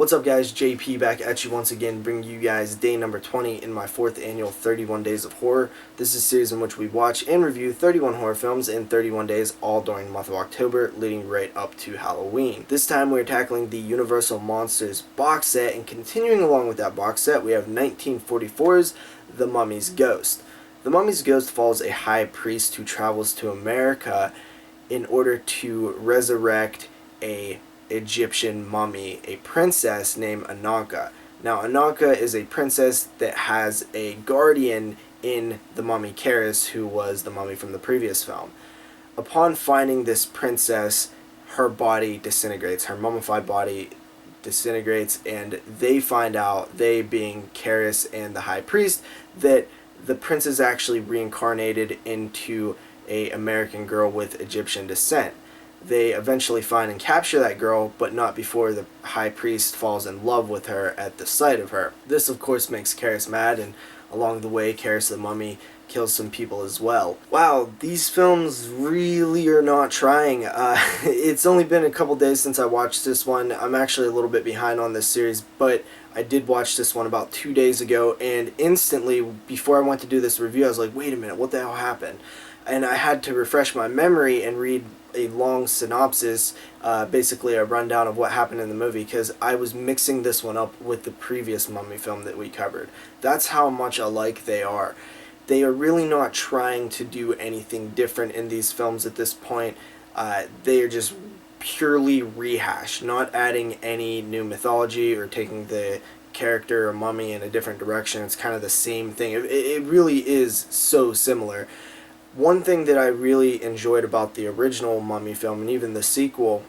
What's up guys, JP back at you once again, bringing you guys day number 20 in my 4th annual 31 Days of Horror. This is a series in which we watch and review 31 horror films in 31 days, all during the month of October, leading right up to Halloween. This time we're tackling the Universal Monsters box set, and continuing along with that box set, we have 1944's The Mummy's Ghost. The Mummy's Ghost follows a high priest who travels to America in order to resurrect a Egyptian mummy, a princess named Ananka. Now, Ananka is a princess that has a guardian in the mummy Karis, who was the mummy from the previous film. Upon finding this princess, her body disintegrates, her mummified body disintegrates, and they find out, they being Karis and the high priest, that the prince is actually reincarnated into an American girl with Egyptian descent. They eventually find and capture that girl, but not before the high priest falls in love with her at the sight of her. This, of course, makes Karis mad, and along the way, Karis the mummy kills some people as well. Wow, these films really are not trying. It's only been a couple days since I watched this one. I'm actually a little bit behind on this series, but I did watch this one about 2 days ago, and instantly, before I went to do this review, I was like, wait a minute, what the hell happened? And I had to refresh my memory and read a long synopsis, basically a rundown of what happened in the movie, because I was mixing this one up with the previous Mummy film that we covered. That's how much alike they are. They are really not trying to do anything different in these films at this point. They are just purely rehashed, not adding any new mythology or taking the character or mummy in a different direction. It's kind of the same thing. It really is so similar. One thing that I really enjoyed about the original Mummy film, and even the sequel,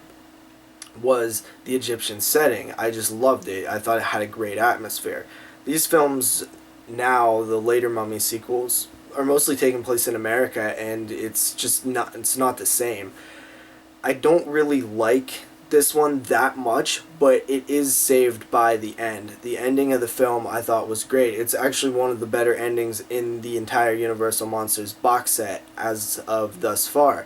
was the Egyptian setting. I just loved it. I thought it had a great atmosphere. These films now, the later Mummy sequels, are mostly taking place in America, and it's not the same. I don't really like this one that much, but it is saved by the end. The ending of the film I thought was great. It's actually one of the better endings in the entire Universal Monsters box set as of thus far.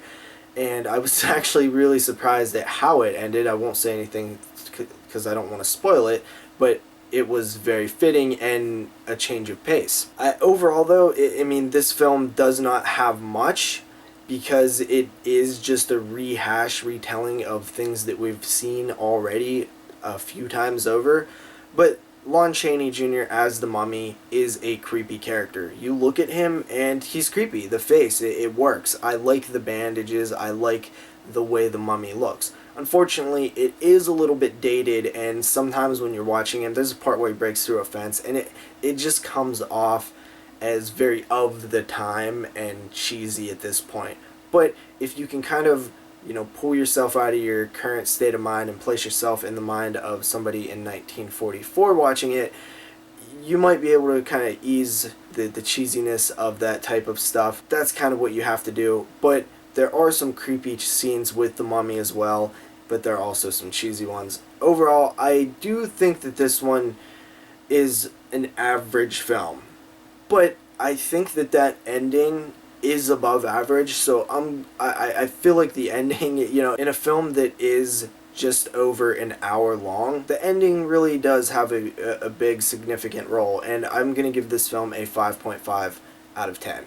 And I was actually really surprised at how it ended. I won't say anything because I don't want to spoil it, but it was very fitting and a change of pace. Overall though, I mean, this film does not have much, because it is just a retelling of things that we've seen already a few times over. But Lon Chaney Jr. as the mummy is a creepy character. You look at him and he's creepy. The face, it works. I like the bandages. I like the way the mummy looks. Unfortunately, it is a little bit dated, and sometimes when you're watching him, there's a part where he breaks through a fence, and it just comes off as very of the time and cheesy at this point. But if you can kind of, pull yourself out of your current state of mind and place yourself in the mind of somebody in 1944 watching it, you might be able to kind of ease the cheesiness of that type of stuff. That's kind of what you have to do. But there are some creepy scenes with the mummy as well, but there are also some cheesy ones. Overall, I do think that this one is an average film. But I think that ending is above average, so I feel like the ending, in a film that is just over an hour long, the ending really does have a big significant role, and I'm going to give this film a 5.5 out of 10.